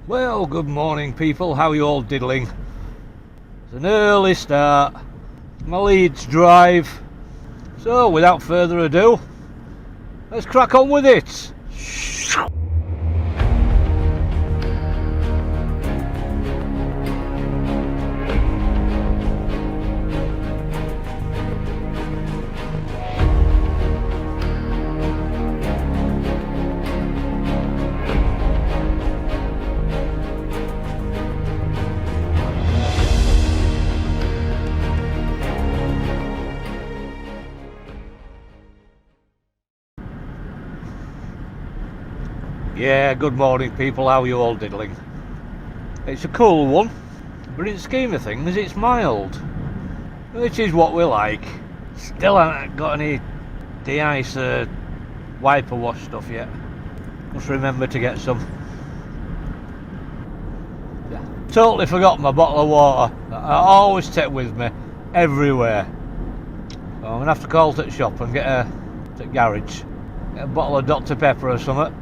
Well, good morning people, how are you all diddling? It's an early start, my Leeds drive, so without further ado, let's crack on with it. Yeah, good morning people, how are you all diddling? It's a cool one, but in the scheme of things it's mild, which is what we like. Still haven't got any de-ice wiper wash stuff yet. Must remember to get some. Yeah. Totally forgot my bottle of water that I always take with me everywhere. So I'm going to have to call to the shop and get a garage, get a bottle of Dr Pepper or something.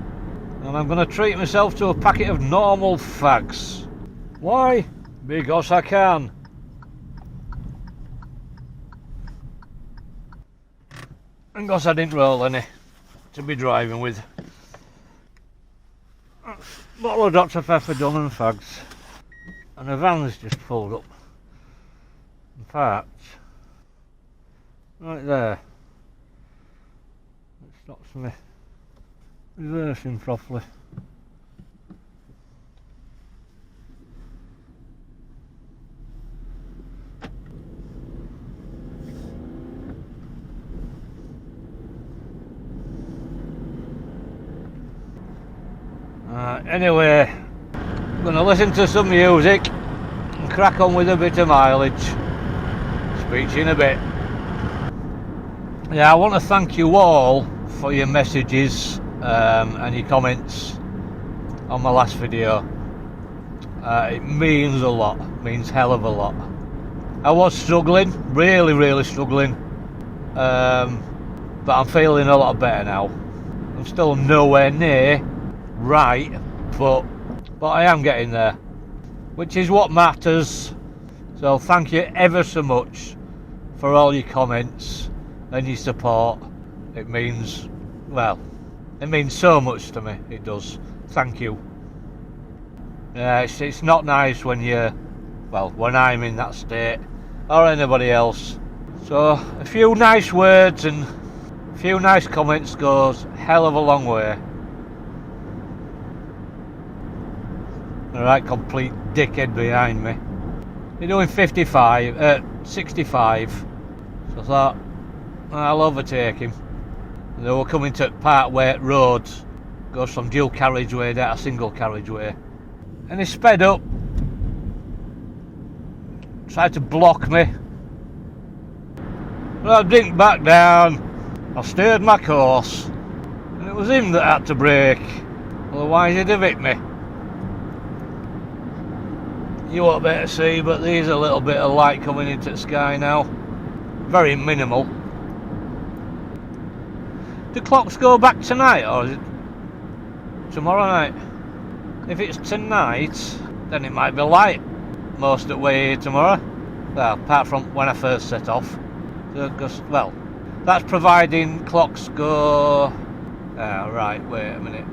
And I'm going to treat myself to a packet of normal fags. Why? Because I can. And because I didn't roll any to be driving with. Bottle of Dr Pepper done and fags. And the van's just pulled up. In fact, right there. It stops me reversing properly. Anyway, I'm going to listen to some music and crack on with a bit of mileage. Speak to you in a bit. Yeah, I want to thank you all for your messages and your comments on my last video. It means a lot, means hell of a lot. I was struggling, really struggling, but I'm feeling a lot better now. I'm still nowhere near right, but I am getting there, which is what matters. So thank you ever so much for all your comments and your support. It means, well, it means so much to me, it does. Thank you. It's not nice when when I'm in that state, or anybody else. So a few nice words and a few nice comments goes a hell of a long way. Alright, complete dickhead behind me. You're doing 65. So I thought, I'll overtake him. And they were coming to part-way road, goes from dual carriageway down to single carriageway. And he sped up, tried to block me. But I didn't back down. I steered my course. And it was him that had to brake. Otherwise he'd have hit me. You won't be able to see, but there's a little bit of light coming into the sky now. Very minimal. Do clocks go back tonight, or is it tomorrow night? If it's tonight, then it might be light most of the way here tomorrow. Well, apart from when I first set off. Because, well, that's providing clocks go... right, wait a minute.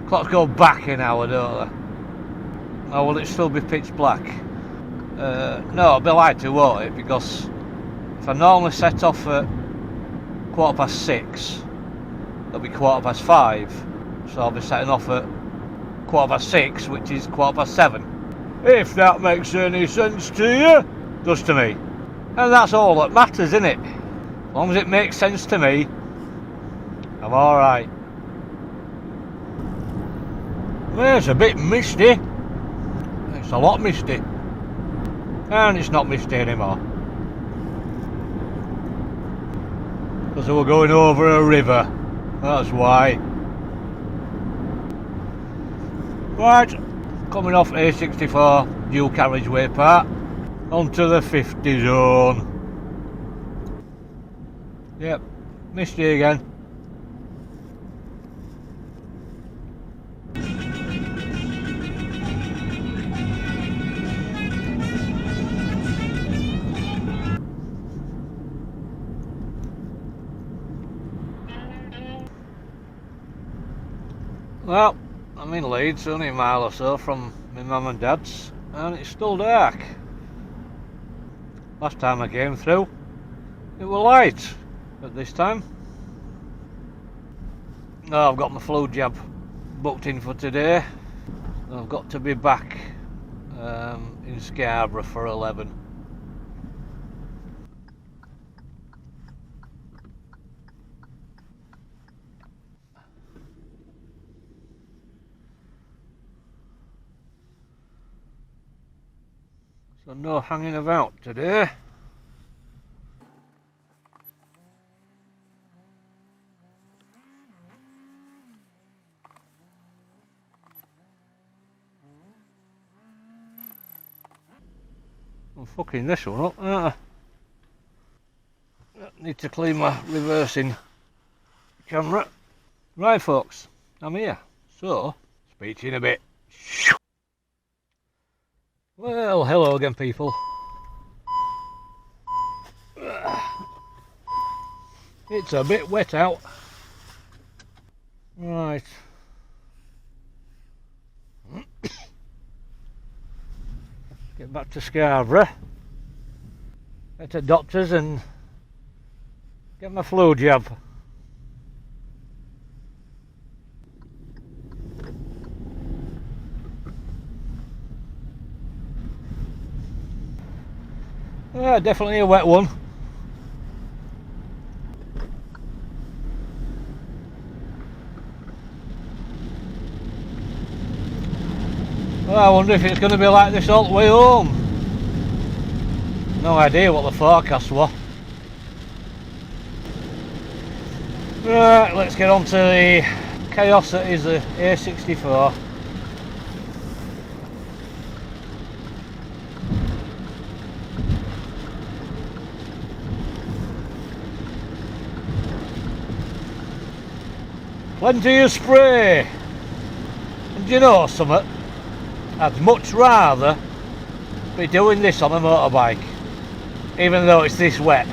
Clocks go back an hour, don't they? Oh, will it still be pitch black? No, it'll be lighter, won't it? Because if I normally set off at 6:15, it'll be 5:15. So I'll be setting off at 6:15, which is 7:15. If that makes any sense to you, does to me. And that's all that matters, isn't it? As long as it makes sense to me, I'm alright. Well, it's a bit misty. It's a lot misty. And it's not misty anymore. Because we were going over a river. That's why. Right, coming off A64 dual carriageway part onto the 50 zone. Yep, misty again. Well, I'm in Leeds, only a mile or so from my mum and dad's, and it's still dark. Last time I came through, it was light at this time. No, I've got my flu jab booked in for today. I've got to be back in Scarborough for 11. So no hanging about today. I'm fucking this one up, aren't I? Need to clean my reversing camera. Right folks, I'm here. So, speak to you in a bit. Well, hello again people. It's a bit wet out. Right. Get back to Scarborough. Get to doctors and get my flu jab. Yeah, definitely a wet one. Well, I wonder if it's going to be like this all the way home. No idea what the forecast was. Right, let's get on to the chaos that is the A64. Plenty of spray. And do you know something? I'd much rather be doing this on a motorbike, even though it's this wet.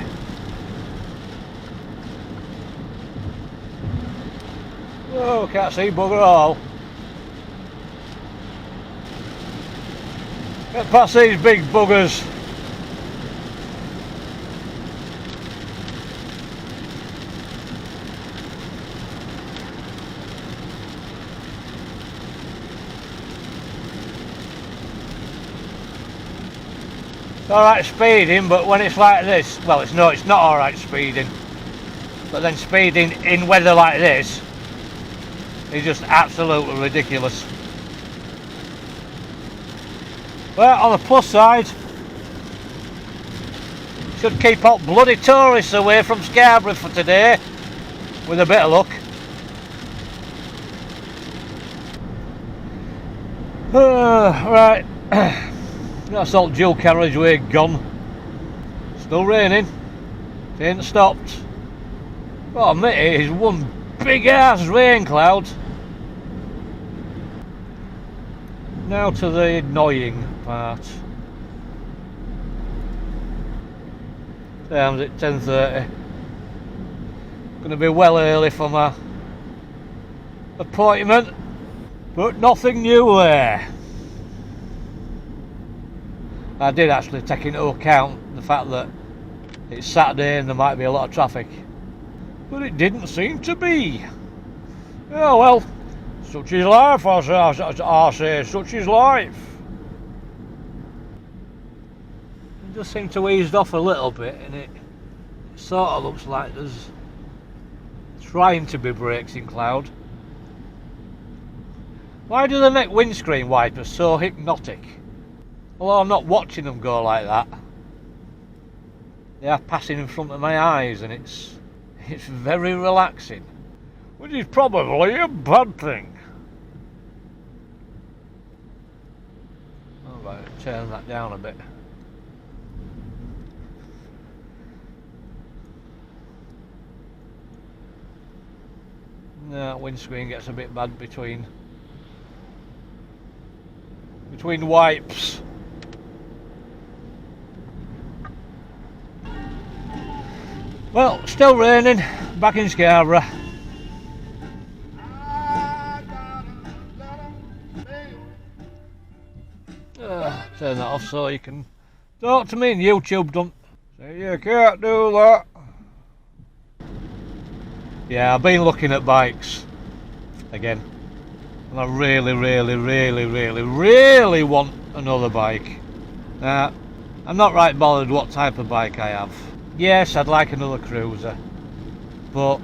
Oh, can't see bugger all. Get past these big buggers. Alright speeding, but when it's like this, well it's not alright speeding, but then speeding in weather like this is just absolutely ridiculous. Well, on the plus side, should keep all bloody tourists away from Scarborough for today, with a bit of luck. Right. That's all dual carriageway gone. Still raining. It ain't stopped. Oh mate, it is one big ass rain cloud. Now to the annoying part. Time's at 10:30. Gonna be well early for my appointment, but nothing new there. I did actually take into account the fact that it's Saturday and there might be a lot of traffic, but it didn't seem to be. Yeah, well, such is life, I say, such is life. It just seemed to ease off a little bit, and it sort of looks like there's trying to be breaks in cloud. Why do they make windscreen wipers so hypnotic? Although I'm not watching them go like that, they are passing in front of my eyes, and it's very relaxing, which is probably a bad thing. Alright, turn that down a bit. No, windscreen gets a bit bad between wipes. Well, still raining, back in Scarborough. Turn that off so you can talk to me in YouTube, don't. So you can't do that. Yeah, I've been looking at bikes again, and I really want another bike. Now, I'm not right bothered what type of bike I have. Yes, I'd like another cruiser, but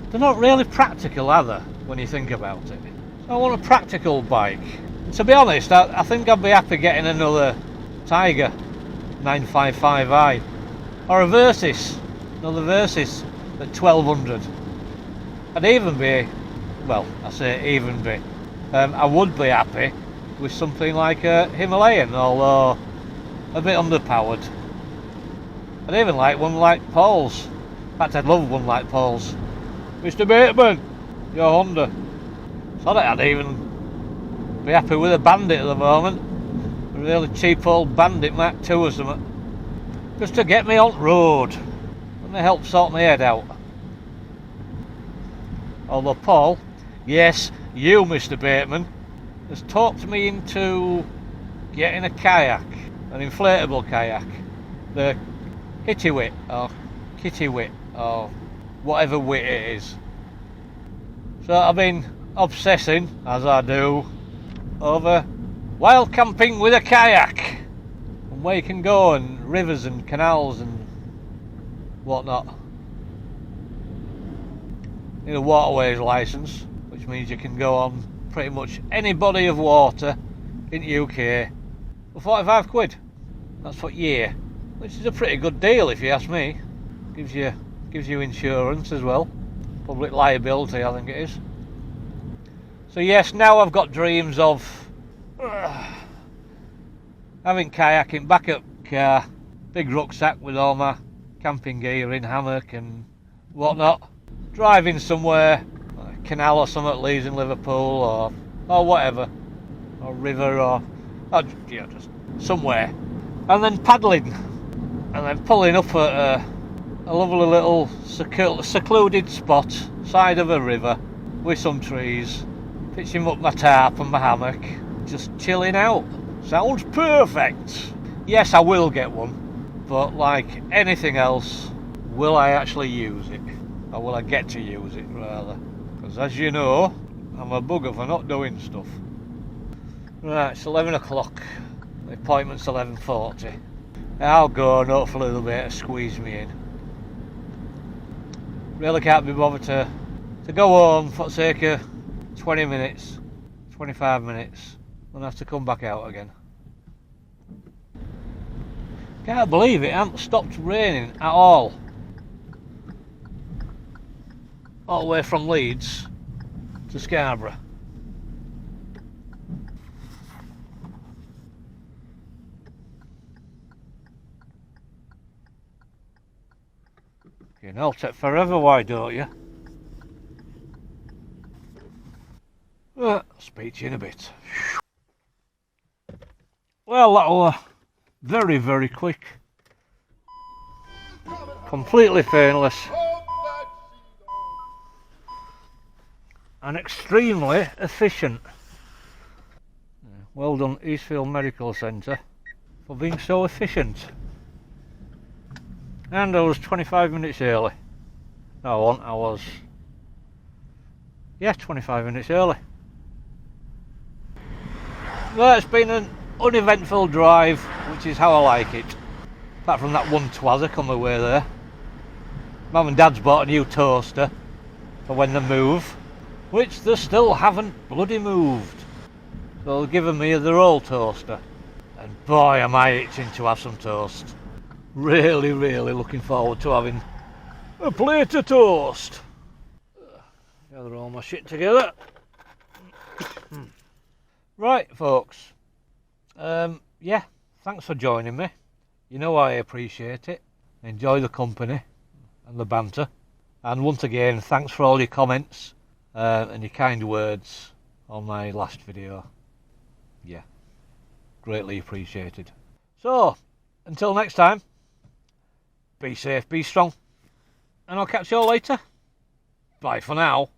they're not really practical, are they, when you think about it? So I want a practical bike. And to be honest, I think I'd be happy getting another Tiger 955i or a Versys, another Versys at 1200. I'd even be, well, I say even be, I would be happy with something like a Himalayan, although a bit underpowered. I'd even like one like Paul's. In fact, I'd love one like Paul's. Mr. Bateman, your Honda. Sorry, I'd even be happy with a Bandit at the moment. A really cheap old Bandit Mark II or something. Just to get me on road. And they help sort my head out. Although Paul, yes, you Mr. Bateman, has talked me into getting a kayak. An inflatable kayak. The Hitty Wit or Kitty Wit or whatever wit it is. So I've been obsessing, as I do, over wild camping with a kayak and where you can go, and rivers and canals and whatnot. Need a waterways licence, which means you can go on pretty much any body of water in the UK for 45 quid. That's for year, which is a pretty good deal if you ask me. Gives you insurance as well, public liability I think it is. So yes, now I've got dreams of having kayaking, backup car, big rucksack with all my camping gear in, hammock and whatnot, driving somewhere, a canal or something that leads in Liverpool or whatever, or river or just somewhere, and then paddling, and then pulling up at a lovely little secluded spot, side of a river, with some trees, pitching up my tarp and my hammock, just chilling out. Sounds perfect! Yes, I will get one, but like anything else, will I actually use it? Or will I get to use it, rather? Because as you know, I'm a bugger for not doing stuff. Right, it's 11 o'clock. The appointment's 11:40. I'll go and hopefully they'll be able to squeeze me in. Really can't be bothered to go home for the sake of 20 minutes, 25 minutes, and have to come back out again. Can't believe it hasn't stopped raining at all. All the way from Leeds to Scarborough. You know, take forever, why don't you? Well, I'll speak to you in a bit. Well, that was very, very quick. Completely painless. And extremely efficient. Well done, Eastfield Medical Centre, for being so efficient. And I was 25 minutes early. No, I was 25 minutes early. Well, it's been an uneventful drive, which is how I like it. Apart from that one twazzock on the way there. Mum and Dad's bought a new toaster for when they move, which they still haven't bloody moved. So they've given me their old toaster. And boy, am I itching to have some toast. Really, really looking forward to having a plate of toast. Gather all my shit together. Right, folks. Yeah, thanks for joining me. You know I appreciate it. Enjoy the company and the banter. And once again, thanks for all your comments and your kind words on my last video. Yeah, greatly appreciated. So, until next time, be safe, be strong, and I'll catch you all later. Bye for now.